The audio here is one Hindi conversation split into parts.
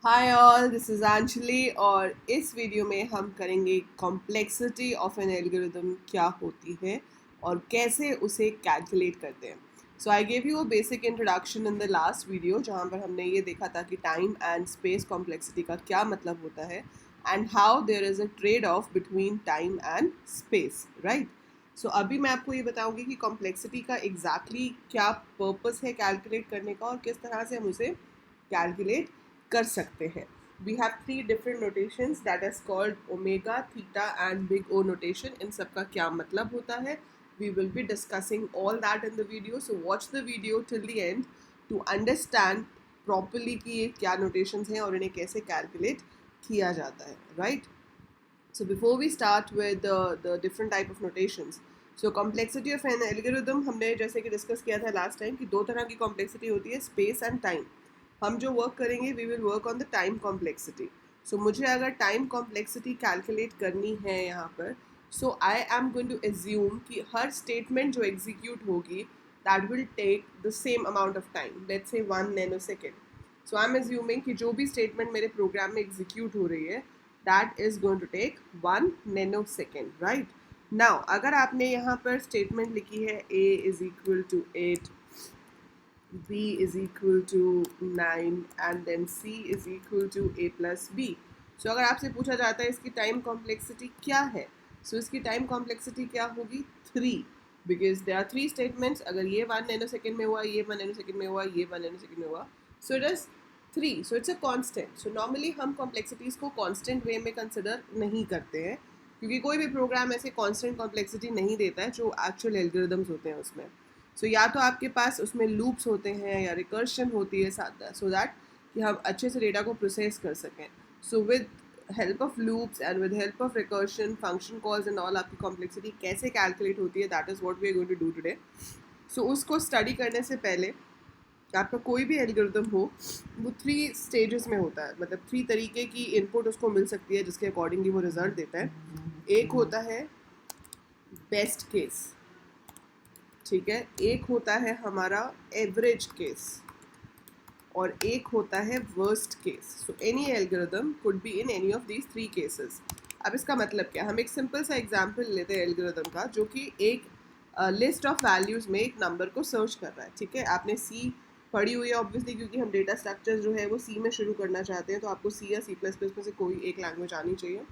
Hi all, this is Anjali और इस वीडियो में हम करेंगे कॉम्प्लेक्सिटी ऑफ एन एल्गोरिदम क्या होती है और कैसे उसे कैलकुलेट करते हैं। So I gave you a basic introduction in the last video जहाँ पर हमने ये देखा था कि टाइम एंड स्पेस कॉम्प्लेक्सिटी का क्या मतलब होता है and how there is a trade off between time and space, right. So अभी मैं आपको ये बताऊंगी कि कॉम्प्लेक्सिटी का एग्जैक्टली क्या पर्पस है कैलकुलेट करने का और किस तरह से हम उसे कैलकुलेट कर सकते हैं। We have three different notations that is called omega, theta and big O notation. इन सब का क्या मतलब होता है, we will be discussing all that in the video. So watch the video till the end to understand properly कि ये क्या नोटेशंस हैं और इन्हें कैसे कैलकुलेट किया जाता है, right. So before we start with the different type of notations, so complexity of an algorithm हमने जैसे कि डिस्कस किया था लास्ट टाइम कि दो तरह की कॉम्प्लेक्सिटी होती है, स्पेस एंड टाइम। हम जो वर्क करेंगे we will work on the time complexity. So मुझे अगर टाइम कॉम्प्लेक्सिटी कैलकुलेट करनी है यहाँ पर, so I am going to assume कि हर स्टेटमेंट जो एग्जीक्यूट होगी that will take the same amount of time, let's say 1 nanosecond. So I am assuming कि जो भी स्टेटमेंट मेरे प्रोग्राम में एग्जीक्यूट हो रही है that is going to take 1 nanosecond, right? Now अगर आपने यहाँ पर स्टेटमेंट लिखी है a is equal to 8, b is equal to 9 and then c is equal to a plus b, so अगर आपसे पूछा जाता है इसकी टाइम कॉम्प्लेक्सिटी क्या है, so इसकी टाइम कॉम्प्लेक्सिटी क्या होगी 3, because there are three statements. अगर ये 1 नैनो सेकेंड में हुआ, ये 1 नैनो सेकेंड में हुआ, ये 1 नैनो सेकेंड में हुआ, so it is 3, so it's a constant. So normally हम कॉम्प्लेक्सिटीज़ को कांस्टेंट वे में कंसिडर नहीं करते हैं क्योंकि कोई भी प्रोग्राम ऐसे कांस्टेंट कॉम्प्लेक्सिटी नहीं देता है जो एक्चुअल एल्गोरिदम्स होते हैं उसमें। सो या तो आपके पास उसमें लूप्स होते हैं या रिकर्शन होती है साथ, सो दैट कि हम अच्छे से डेटा को प्रोसेस कर सकें। So with help of loops and with help of recursion, function calls and all, आपकी कॉम्प्लेक्सिटी कैसे कैलकुलेट होती है, that is what we are going to do today. So उसको स्टडी करने से पहले आपका कोई भी एल्गोरिदम हो वो थ्री स्टेजेस में होता है, मतलब थ्री तरीके की इनपुट उसको मिल सकती है जिसके अकॉर्डिंगली वो रिजल्ट देता है। एक होता है बेस्ट केस, ठीक है, एक होता है हमारा एवरेज केस और एक होता है worst case. So any algorithm could be in any of these three cases. अब इसका मतलब क्या, हम एक सिंपल सा एग्जांपल लेते हैं एल्गोरिदम का जो कि एक लिस्ट ऑफ वैल्यूज़ में एक नंबर को सर्च कर रहा है, ठीक है। आपने सी पढ़ी हुई है ऑब्वियसली क्योंकि हम डेटा स्ट्रक्चर जो है वो सी में शुरू करना चाहते हैं, तो आपको सी या सी प्लस प्लस में से कोई एक लैंग्वेज आनी चाहिए।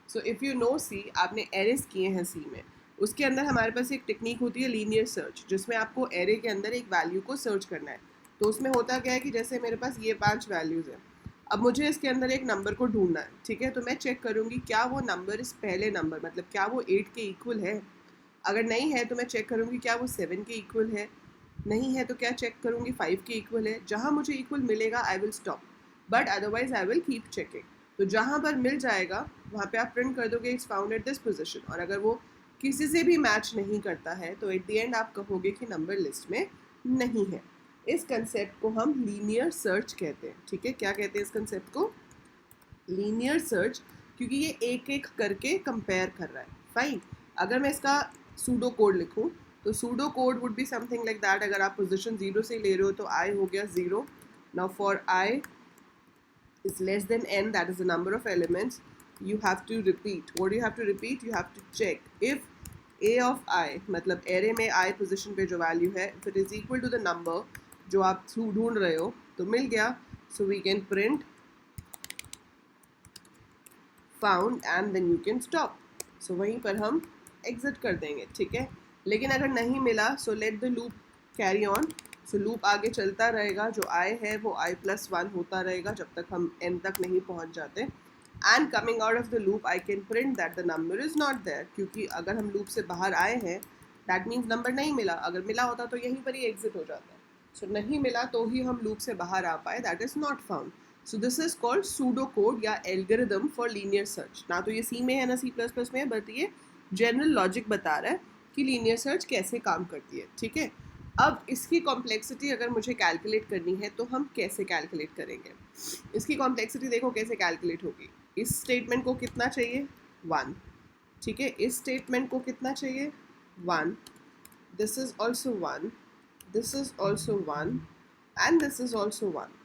सो इफ़ यू नो सी, आपने एरेस किए हैं सी में, उसके अंदर हमारे पास एक टेक्निक होती है लीनियर सर्च, जिसमें आपको एरे के अंदर एक वैल्यू को सर्च करना है। तो उसमें होता क्या है कि जैसे मेरे पास ये 5 वैल्यूज़ हैं, अब मुझे इसके अंदर एक नंबर को ढूंढना है, ठीक है। तो मैं चेक करूँगी क्या वो नंबर इस पहले नंबर, मतलब क्या वो 8 के इक्वल है। अगर नहीं है तो मैं चेक करूँगी क्या वो 7 के इक्वल है, नहीं है तो क्या चेक करूँगी 5 के इक्वल है। जहाँ मुझे इक्वल मिलेगा I will stop, but otherwise I will keep checking. तो जहाँ पर मिल जाएगा वहाँ पे आप प्रिंट कर दोगे it's found at this position, और अगर वो किसी से भी मैच नहीं करता है तो एट द एंड आप कहोगे कि नंबर लिस्ट में नहीं है। इस कंसेप्ट को हम लीनियर सर्च कहते हैं, ठीक है। क्या कहते हैं इस कंसेप्ट को, लीनियर सर्च, क्योंकि ये एक एक करके कंपेयर कर रहा है, फाइन। अगर मैं इसका सूडो कोड लिखूं तो pseudo code would be something like that. अगर आप पोजीशन 0 से ले रहे हो तो आई हो गया 0। Now for I is less than n, that is the number of elements, you have to repeat. What do you have to repeat? You have to check if a of I, मतलब array में I पोजिशन पे जो वैल्यू है, if it is equal to the number जो आप ढूंढ रहे हो, तो मिल गया। so we can print found and then you can stop। so वहीं पर हम exit कर देंगे, ठीक है। लेकिन अगर नहीं मिला so let the loop carry on। so loop आगे चलता रहेगा, जो I है वो I+1 होता रहेगा जब तक हम n तक नहीं पहुंच जाते। and coming out of the loop I can print that the number is not there, क्योंकि अगर हम loop से बाहर आए हैं that means नंबर नहीं मिला। अगर मिला होता तो यहीं पर ही exit हो जाता। so नहीं मिला तो ही हम loop से बाहर आ पाए, that is not found। So this is called pseudo code या एल्गोरिदम फॉर लीनियर सर्च। ना तो ये सी में है ना सी प्लस प्लस में है, बट ये जनरल लॉजिक बता रहा है कि लीनियर सर्च कैसे काम करती है, ठीक है। अब इसकी कॉम्प्लेक्सिटी अगर मुझे कैलकुलेट करनी है तो हम कैसे कैलकुलेट करेंगे। इसकी कॉम्प्लेक्सिटी देखो कैसे कैलकुलेट होगी। इस स्टेटमेंट को कितना चाहिए 1, ठीक है। इस स्टेटमेंट को कितना चाहिए 1, this is also 1, this is also 1 and this is also 1।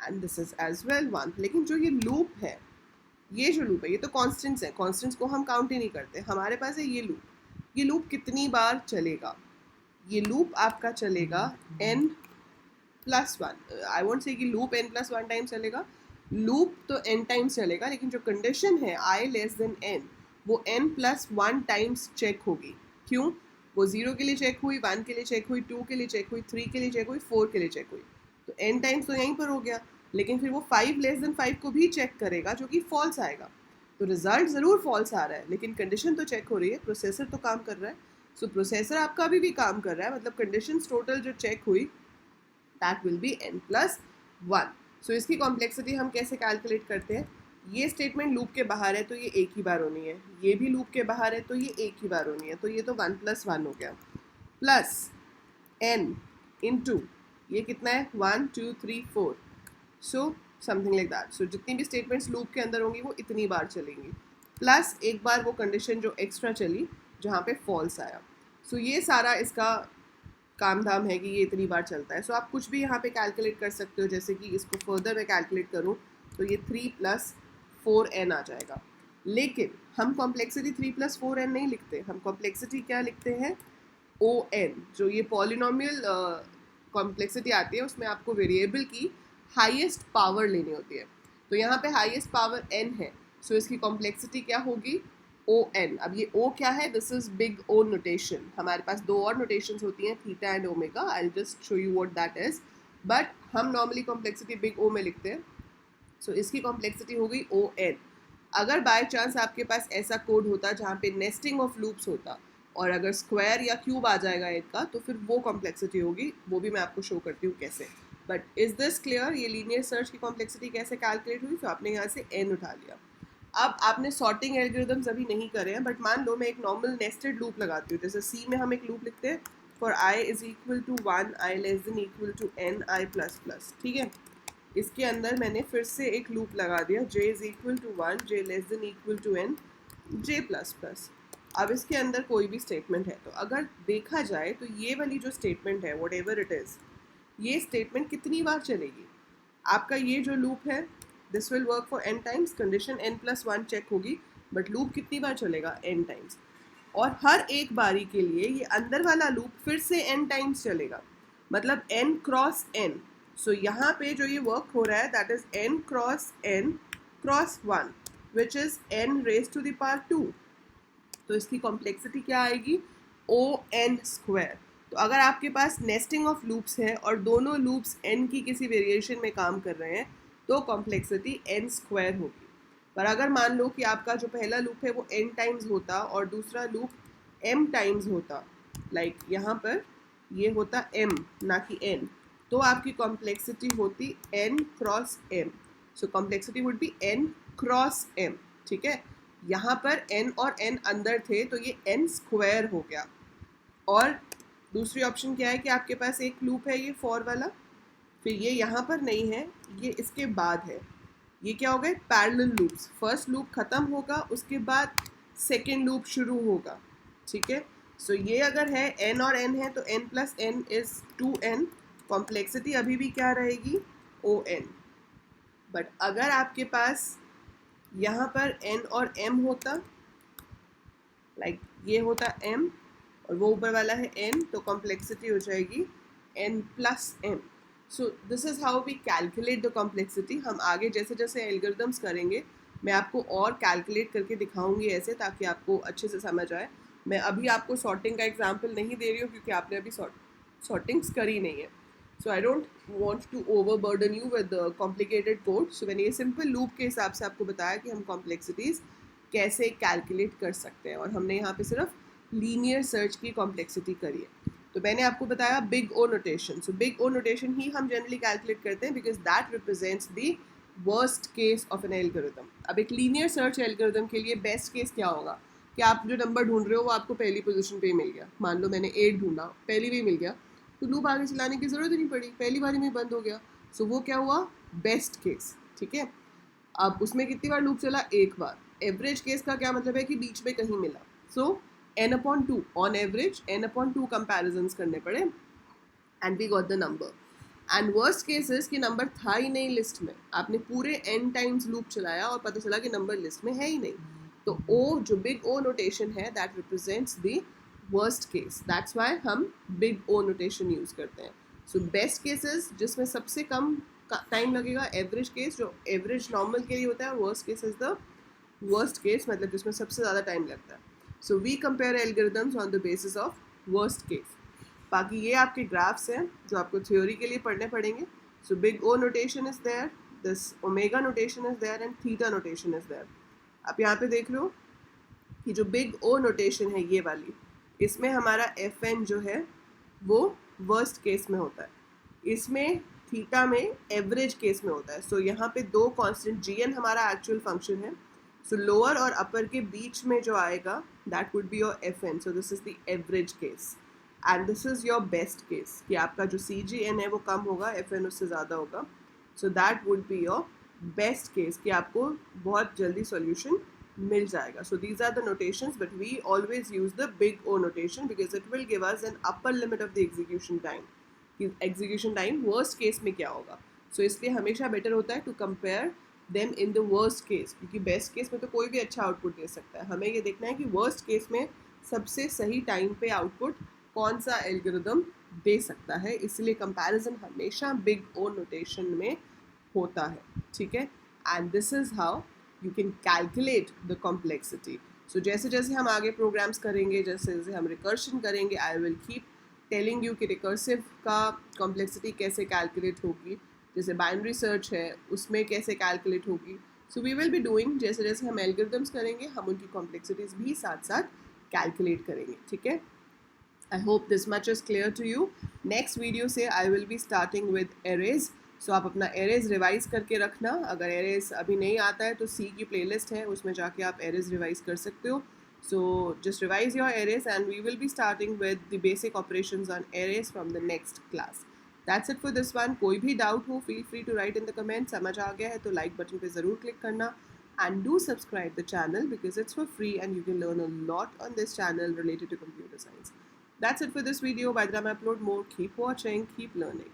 And this is as well 1। लेकिन जो ये लूप है, ये जो लूप है, ये तो कॉन्स्टेंट्स है, कॉन्स्टेंट्स को हम काउंट ही नहीं करते। हमारे पास है ये लूप। ये लूप कितनी बार चलेगा? ये लूप आपका चलेगा n+1। आई वोंट से कि लूप n+1 टाइम चलेगा, लूप तो n टाइम्स चलेगा, लेकिन जो कंडीशन है i लेस देन n, वो n+1 टाइम्स चेक होगी। क्यों? वो 0 के लिए चेक हुई, 1 के लिए चेक हुई, 2 के लिए चेक हुई, 3 के लिए चेक हुई, 4 के लिए चेक हुई। तो n टाइम्स तो यहीं पर हो गया, लेकिन फिर वो 5 लेस देन 5 को भी चेक करेगा, जो कि फॉल्स आएगा। तो रिजल्ट ज़रूर फॉल्स आ रहा है, लेकिन कंडीशन तो चेक हो रही है, प्रोसेसर तो काम कर रहा है। सो प्रोसेसर आपका अभी भी काम कर रहा है, मतलब कंडीशन टोटल जो चेक हुई दैट विल बी n+1। सो इसकी कॉम्प्लेक्सिटी हम कैसे कैलकुलेट करते हैं? ये स्टेटमेंट लूप के बाहर है तो ये एक ही बार होनी है, ये भी लूप के बाहर है तो ये एक ही बार होनी है, तो ये तो 1+1 हो गया, प्लस n इंटू ये कितना है 1 2 3 4, सो समथिंग लाइक दैट। सो जितनी भी स्टेटमेंट्स लूप के अंदर होंगी वो इतनी बार चलेंगी, प्लस एक बार वो कंडीशन जो एक्स्ट्रा चली जहाँ पे फॉल्स आया। सो ये सारा इसका काम धाम है कि ये इतनी बार चलता है। सो आप कुछ भी यहाँ पे कैलकुलेट कर सकते हो, जैसे कि इसको फर्दर मैं कैलकुलेट करूँ तो ये 3+4n आ जाएगा। लेकिन हम कॉम्प्लेक्सिटी 3+4n नहीं लिखते, हम कॉम्प्लेक्सिटी क्या लिखते हैं? ON। जो ये पॉलिनोमियल कॉम्प्लेक्सिटी आती है उसमें आपको वेरिएबल की हाईएस्ट पावर लेनी होती है, तो यहाँ पे हाईएस्ट पावर n है, सो इसकी कॉम्प्लेक्सिटी क्या होगी? ON। अब ये O क्या है? This is big O notation. हमारे पास दो और नोटेशंस होती हैं, theta and omega. I will just show you what that is, but हम नॉर्मली कॉम्प्लेक्सिटी बिग O में लिखते हैं। सो इसकी कॉम्प्लेक्सिटी हो गई ON। अगर बाय चांस आपके पास ऐसा कोड होता जहाँ पे नेस्टिंग ऑफ लूप्स होता और अगर स्क्वायर या क्यूब आ जाएगा एक का, तो फिर वो कॉम्प्लेक्सिटी होगी, वो भी मैं आपको शो करती हूँ कैसे। But is this clear? ये लीनियर सर्च की कॉम्प्लेक्सिटी कैसे कैलकुलेट हुई? तो आपने यहाँ से n उठा लिया। अब आपने सॉर्टिंग एल्गोरिदम्स अभी नहीं करे हैं, बट मान लो मैं एक नॉर्मल नेस्टेड लूप लगाती हूँ, जैसे C में हम एक लूप लिखते हैं for i is equal to 1, i less than equal to n, i plus plus, ठीक है। इसके अंदर मैंने फिर से एक लूप लगा दिया, j is equal to 1, j less than equal to n, j plus plus. अब इसके अंदर कोई भी स्टेटमेंट है, तो अगर देखा जाए तो ये वाली जो स्टेटमेंट है वट एवर इट इज़, ये स्टेटमेंट कितनी बार चलेगी? आपका ये जो लूप है this will work for n times, condition n+1 check होगी, बट लूप कितनी बार चलेगा? n times. और हर एक बारी के लिए ये अंदर वाला लूप फिर से n टाइम्स चलेगा, मतलब n क्रॉस n। सो यहाँ पे जो ये वर्क हो रहा है that is n cross n cross 1 which is n raise to the power 2। तो इसकी कॉम्प्लेक्सिटी क्या आएगी? ON²। तो अगर आपके पास नेस्टिंग ऑफ लूप्स है और दोनों लूप्स n की किसी वेरिएशन में काम कर रहे हैं तो कॉम्प्लेक्सिटी n² होगी। पर अगर मान लो कि आपका जो पहला लूप है वो n टाइम्स होता और दूसरा लूप m टाइम्स होता, लाइक यहाँ पर ये होता m ना कि n, तो आपकी कॉम्प्लेक्सिटी होती n cross m। So complexity would be n cross m, ठीक है। यहाँ पर n और n अंदर थे तो ये n² हो गया। और दूसरी ऑप्शन क्या है कि आपके पास एक लूप है ये फॉर वाला, फिर ये यहाँ पर नहीं है, ये इसके बाद है। ये क्या हो गए? Parallel loops. फर्स्ट लूप खत्म होगा, उसके बाद सेकेंड लूप शुरू होगा, ठीक है। सो ये अगर है n और n है तो n plus n is 2n, complexity अभी भी क्या रहेगी? ON। बट अगर आपके पास यहाँ पर n और m होता, लाइक ये होता m और वो ऊपर वाला है n, तो कॉम्प्लेक्सिटी हो जाएगी n plus m। So this is how we calculate the complexity. हम आगे जैसे जैसे एल्गोरिदम्स करेंगे मैं आपको और कैलकुलेट करके दिखाऊंगी ऐसे, ताकि आपको अच्छे से समझ आए। मैं अभी आपको सॉर्टिंग का एग्जाम्पल नहीं दे रही हूँ क्योंकि आपने अभी सॉर्टिंग्स करी नहीं है। So I don't want to overburden you with complicated code. So मैंने ये सिंपल लूप के हिसाब से आपको बताया कि हम कॉम्प्लेक्सिटीज़ कैसे कैलकुलेट कर सकते हैं, और हमने यहाँ पे सिर्फ लीनियर सर्च की कॉम्प्लेक्सिटी करी है। तो मैंने आपको बताया big O notation. So big O notation ही हम जनरली कैलकुलेट करते हैं because that represents the worst case of an algorithm. अब एक लीनियर सर्च एल्गोरिथम के लिए बेस्ट केस क्या होगा कि आप जो नंबर ढूंढ रहे हो वो आपको पहली पोजीशन पे ही मिल गया। मान लो मैंने 8 ढूंढा, पहली भी मिल गया, तो लूप आगे चलाने की ज़रूरत ही नहीं पड़ी, पहली बारी में बंद हो गया। सो वो क्या हुआ? बेस्ट केस, ठीक है। अब उसमें कितनी बार लूप चला? एक बार। एवरेज केस का क्या मतलब है कि बीच में कहीं मिला। सो n/2 on average n/2 comparisons करने पड़े and we got the number. And worst cases कि नंबर था ही नहीं लिस्ट में, आपने पूरे n टाइम्स लूप चलाया और पता चला कि नंबर लिस्ट में है ही नहीं, तो ओ जो बिग ओ नोटेशन है that represents the worst case, that's why हम बिग ओ नोटेशन यूज करते हैं. सो बेस्ट केसेस जिसमें सबसे कम टाइम लगेगा, एवरेज केस जो एवरेज नॉर्मल के लिए होता है, worst case is the worst case मतलब जिसमें सबसे ज़्यादा टाइम लगता है. So we compare algorithms on the basis of worst case. बाकी ये आपके ग्राफ्स हैं जो आपको थ्योरी के लिए पढ़ने पड़ेंगे. So big O notation is there, this omega notation is there and theta notation is there. आप यहाँ पे देख लो कि जो बिग ओ नोटेशन है ये वाली, इसमें हमारा एफ एन जो है वो वर्स्ट केस में होता है, इसमें थीटा में एवरेज केस में होता है. सो यहाँ पे दो कांस्टेंट जी एन हमारा एक्चुअल फंक्शन है. सो लोअर और अपर के बीच में जो आएगा that would be your f n. So this is the average case and this is your best case कि आपका जो सी जी एन है वो कम होगा, एफ एन उससे ज़्यादा होगा. So that would be your best case कि आपको बहुत जल्दी सॉल्यूशन मिल जाएगा. So these are the notations but we always use the big O notation because it will give us an upper limit of the execution time कि एग्जीक्यूशन टाइम वर्स्ट केस में क्या होगा. सो इसलिए हमेशा बेटर होता है to compare them in the worst case, क्योंकि बेस्ट केस में तो कोई भी अच्छा आउटपुट दे सकता है, हमें ये देखना है कि वर्स्ट केस में सबसे सही टाइम पे आउटपुट कौन सा एल्गोरिदम दे सकता है. इसलिए कंपैरिजन हमेशा बिग ओ नोटेशन में होता है, ठीक है. And this is how you can calculate the complexity. So जैसे जैसे हम आगे प्रोग्राम्स करेंगे, जैसे जैसे हम रिकर्शन करेंगे, I will keep telling you कि रिकर्सिव का कॉम्प्लेक्सिटी कैसे कैलकुलेट होगी, जैसे बाइनरी सर्च है उसमें कैसे कैलकुलेट होगी. So we will be doing, जैसे जैसे हम एल्गोरिदम्स करेंगे हम उनकी कॉम्प्लेक्सिटीज भी साथ साथ कैलकुलेट करेंगे, ठीक है. I hope this much is clear to you. Next video से I will be starting with arrays. So आप अपना arrays revise करके रखना. अगर arrays अभी नहीं आता है तो C की playlist है, उसमें जाके आप arrays revise कर सकते हो. So just revise your arrays and we will be starting with the basic operations on arrays from the next class. That's it for this one. कोई भी doubt हो feel free to write in the comments. समझ आ गया है तो like button पे ज़रूर click करना. And do subscribe the channel because it's for free and you can learn a lot on this channel related to computer science. That's it for this video. By the time I upload more, keep watching, keep learning.